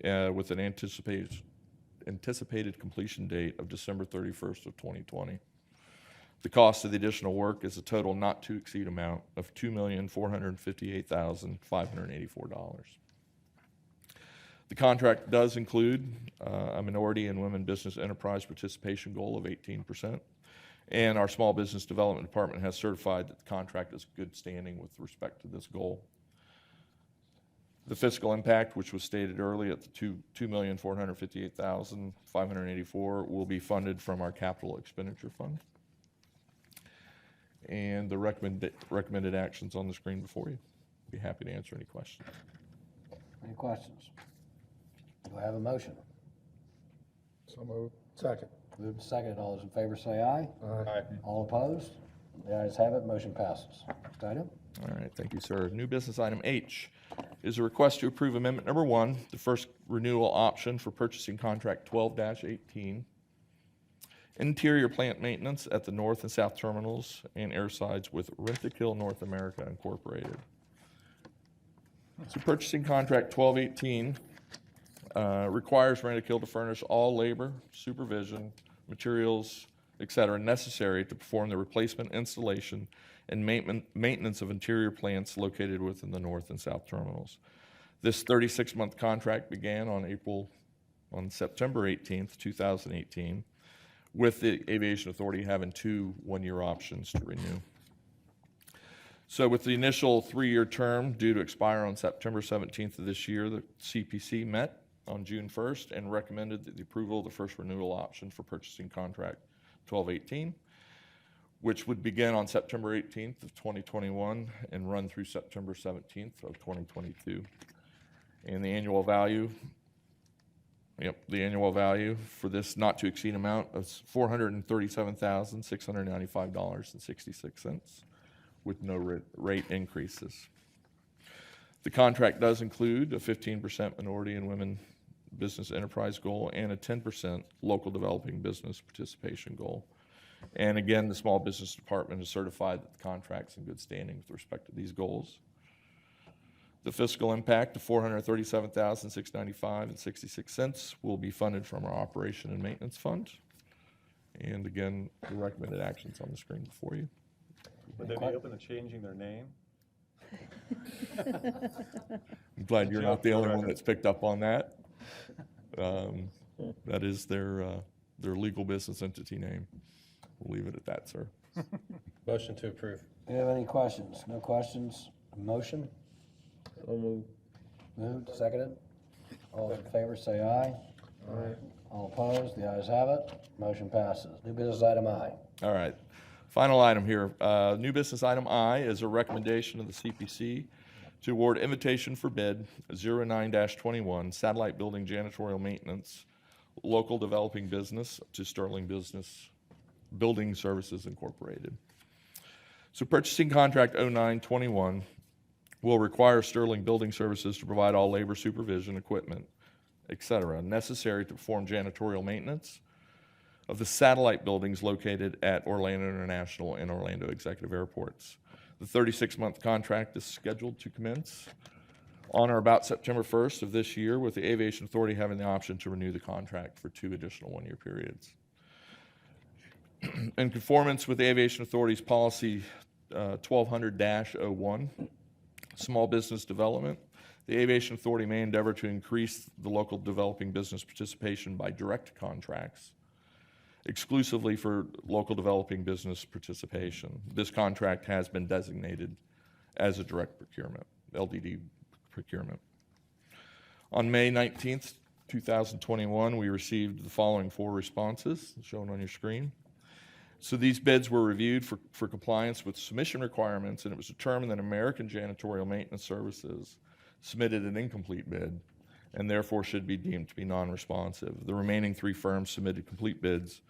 with an anticipated completion date of December 31st of 2020. The cost of the additional work is a total not to exceed amount of $2,458,584. The contract does include a minority and women business enterprise participation goal of 18%, and our Small Business Development Department has certified that the contract is good standing with respect to this goal. The fiscal impact, which was stated earlier at the $2,458,584, will be funded from our capital expenditure fund. And the recommended actions on the screen before you. Be happy to answer any questions. Any questions? Do I have a motion? So moved. Second. Moved and seconded. All those in favor say aye. Aye. All opposed? The ayes have it, motion passes. Next item? All right, thank you, sir. New business item H is a request to approve amendment number 1, the first renewal option for purchasing contract 12-18, interior plant maintenance at the north and south terminals and airsides with Rent-A-Kill North America Incorporated. So purchasing contract 12-18 requires Rent-A-Kill to furnish all labor, supervision, materials, et cetera, necessary to perform the replacement, installation, and maintenance of interior plants located within the north and south terminals. This 36-month contract began on September 18th, 2018, with the Aviation Authority having 2 one-year options to renew. So with the initial 3-year term due to expire on September 17th of this year, the CPC met on June 1st and recommended the approval of the first renewal option for purchasing contract 12-18, which would begin on September 18th of 2021 and run through September 17th of 2022. And the annual value for this not to exceed amount is $437,695.66 with no rate increases. The contract does include a 15% minority and women business enterprise goal and a 10% local developing business participation goal. And again, the Small Business Department has certified that the contract's in good standing with respect to these goals. The fiscal impact of $437,695.66 will be funded from our Operation and Maintenance Fund. And again, the recommended actions on the screen before you. Would they be open to changing their name? I'm glad you're not the only one that's picked up on that. That is their their legal business entity name. We'll leave it at that, sir. Motion to approve. Do you have any questions? No questions? Motion? So moved. Moved, seconded. All in favor, say aye. Aye. All opposed, the ayes have it. Motion passes. New business item I. All right. Final item here. New business item I is a recommendation of the CPC to award invitation for bid 09-21 satellite building janitorial maintenance, local developing business to Sterling Business Building Services Incorporated. So purchasing contract 09-21 will require Sterling Building Services to provide all labor supervision, equipment, et cetera, necessary to perform janitorial maintenance of the satellite buildings located at Orlando International and Orlando Executive Airports. The 36-month contract is scheduled to commence on or about September 1st of this year, with the Aviation Authority having the option to renew the contract for 2 additional one-year periods. In conformance with the Aviation Authority's policy 1200-01, small business development, the Aviation Authority may endeavor to increase the local developing business participation by direct contracts, exclusively for local developing business participation. This contract has been designated as a direct procurement, LDD procurement. On May 19th, 2021, we received the following 4 responses shown on your screen. So these bids were reviewed for compliance with submission requirements, and it was determined that American Janitorial Maintenance Services submitted an incomplete bid and therefore should be deemed to be non-responsive. The remaining 3 firms submitted complete bids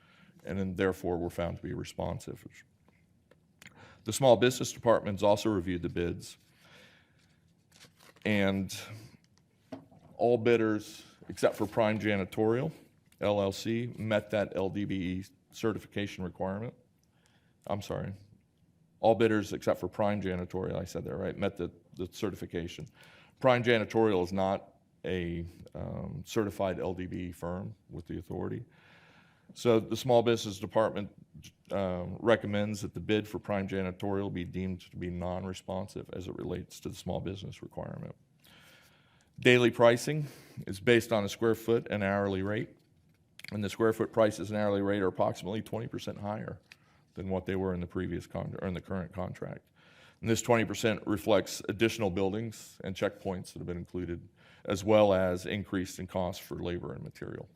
and then therefore were found to be responsive. The Small Business Department has also reviewed the bids, and all bidders except for Prime Janitorial, LLC, met that LDBE certification requirement. I'm sorry. All bidders except for Prime Janitorial, I said that right, met the certification. Prime Janitorial is not a certified LDBE firm with the authority. So the Small Business Department recommends that the bid for Prime Janitorial be deemed to be non-responsive as it relates to the small business requirement. Daily pricing is based on a square foot and hourly rate, and the square foot prices and hourly rate are approximately 20% higher than what they were in the previous or in the current contract. And this 20% reflects additional buildings and checkpoints that have been included, as well as increase in costs for labor and material.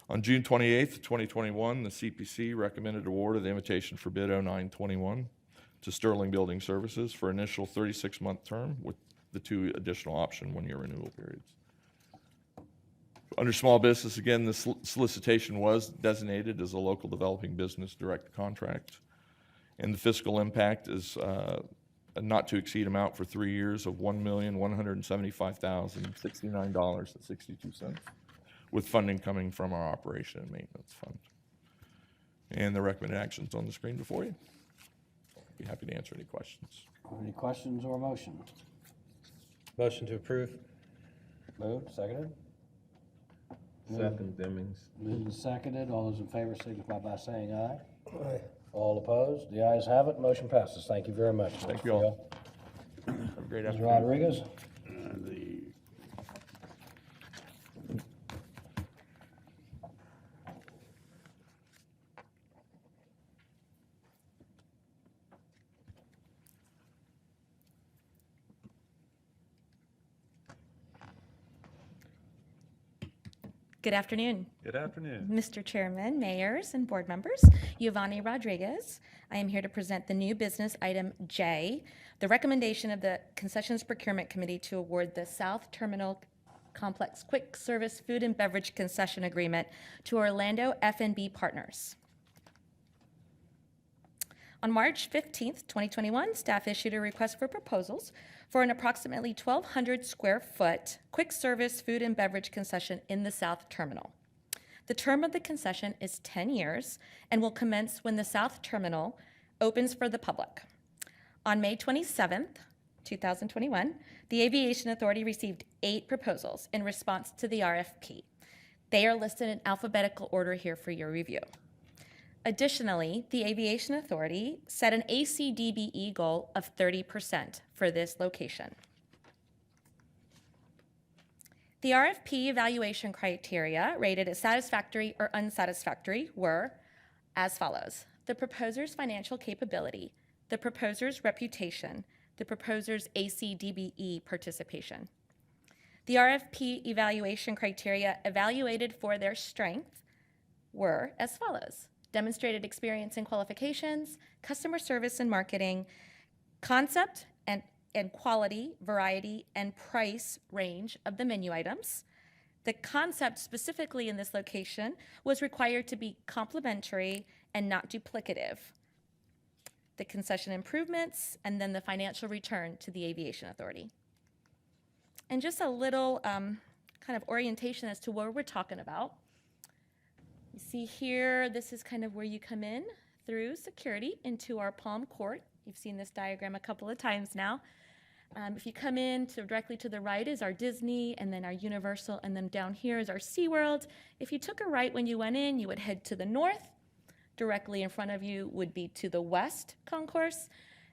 On June 28th, 2021, the CPC recommended award of the invitation for bid 09-21 to Sterling Building Services for initial 36-month term with the 2 additional option 1-year renewal periods. Under small business, again, the solicitation was designated as a local developing business direct contract, and the fiscal impact is a not to exceed amount for 3 years of $1,175,069.62, with funding coming from our operation and maintenance fund. And the recommended actions on the screen before you. Be happy to answer any questions. Any questions or motion? Motion to approve. Moved, seconded. Second, Demings. Moved and seconded. All those in favor signify by saying aye. Aye. All opposed? The ayes have it. Motion passes. Thank you very much. Thank you all. Have a great Mr. afternoon. Rodriguez? Good afternoon, Good afternoon. Mr. Chairman, mayors, and board members. Giovanni Rodriguez. I am here to present the new business item J, the recommendation of the Concessions Procurement Committee to award the South Terminal Complex Quick Service Food and Beverage Concession Agreement to Orlando F&B Partners. On March 15th, 2021, staff issued a request for proposals for an approximately 1,200 square foot quick service food and beverage concession in the South Terminal. The term of the concession is 10 years and will commence when the South Terminal opens for the public. On May 27th, 2021, the Aviation Authority received 8 proposals in response to the RFP. They are listed in alphabetical order here for your review. Additionally, the Aviation Authority set an ACDBE goal of 30% for this location. The RFP evaluation criteria rated as satisfactory or unsatisfactory were as follows: the proposer's financial capability, the proposer's reputation, the proposer's ACDBE participation. The RFP evaluation criteria evaluated for their strength were as follows: demonstrated experience and qualifications, customer service and marketing, concept and quality, variety, and price range of the menu items. The concept specifically in this location was required to be complementary and not duplicative. The concession improvements, and then the financial return to the Aviation Authority. And just a little kind of orientation as to what we're talking about. You see here, this is kind of where you come in through security into our Palm Court. You've seen this diagram a couple of times now. If you come in directly to the right is our Disney, and then our Universal, and then down here is our SeaWorld. If you took a right when you went in, you would head to the north. Directly in front of you would be to the west concourse.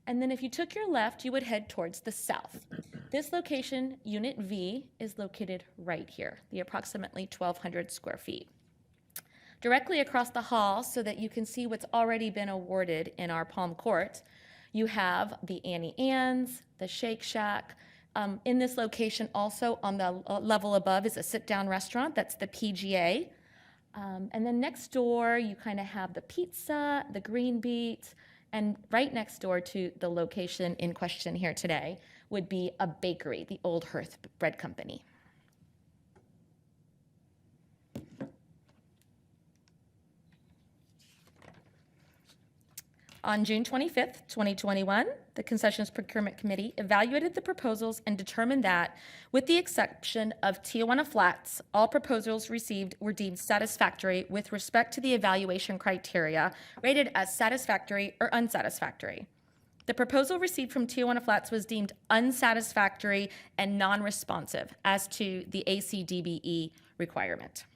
And then if you took your left, you would head towards the south. This location, Unit V, is located right here, the approximately 1,200 square feet. Directly across the hall, so that you can see what's already been awarded in our Palm Court, you have the Annie Ann's, the Shake Shack. In this location also on the level above is a sit-down restaurant, that's the PGA. And then next door, you kind of have the pizza, the Green Beet, and right next door to the location in question here today would be a bakery, the Old Hearth Bread Company. On June 25th, 2021, the Concessions Procurement Committee evaluated the proposals and determined that, with the exception of Tijuana Flats, all proposals received were deemed satisfactory with respect to the evaluation criteria, rated as satisfactory or unsatisfactory. The proposal received from Tijuana Flats was deemed unsatisfactory and non-responsive as to the ACDBE requirement.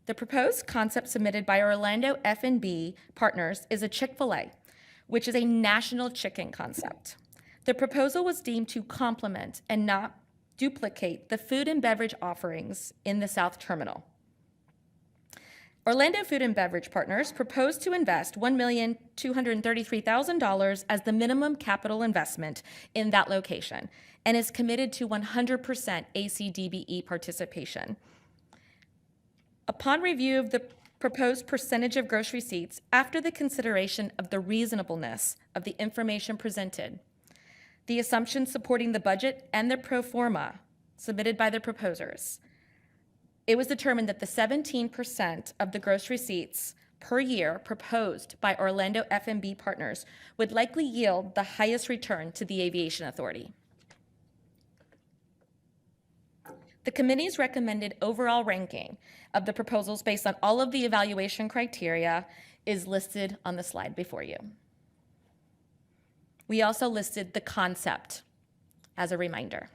The proposed concept submitted by Orlando F&B Partners is a Chick-fil-A, which is a national chicken concept. The proposal was deemed to complement and not duplicate the food and beverage offerings in the South Terminal. Orlando Food and Beverage Partners proposed to invest $1,233,000 as the minimum capital investment in that location and is committed to 100% ACDBE participation. Upon review of the proposed percentage of gross receipts, after the consideration of the reasonableness of the information presented, the assumptions supporting the budget and the pro forma submitted by the proposers, it was determined that the 17% of the gross receipts per year proposed by Orlando F&B Partners would likely yield the highest return to the Aviation Authority. The committee's recommended overall ranking of the proposals based on all of the evaluation criteria is listed on the slide before you. We also listed the concept as a reminder.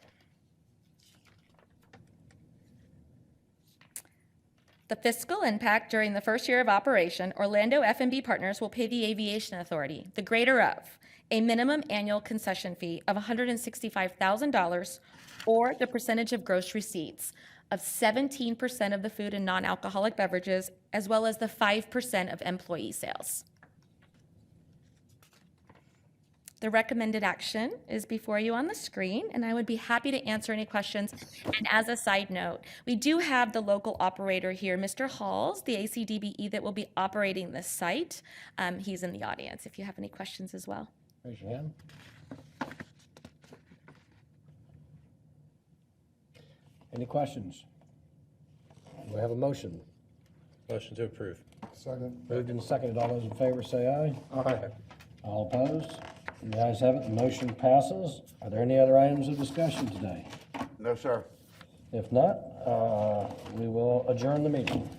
The fiscal impact during the first year of operation, Orlando F&B Partners will pay the Aviation Authority the greater of a minimum annual concession fee of $165,000 or the percentage of gross receipts of 17% of the food and non-alcoholic beverages, as well as the 5% of employee sales. The recommended action is before you on the screen, and I would be happy to answer any questions. And as a side note, we do have the local operator here, Mr. Halls, the ACDBE that will be operating this site. He's in the audience if you have any questions as well. Raise your hand. Any questions? Do we have a motion? Motion to approve. Second. Moved and seconded. All those in favor say aye. Aye. All opposed? The ayes have it. The motion passes. Are there any other items of discussion today? No, sir. If not, we will adjourn the meeting.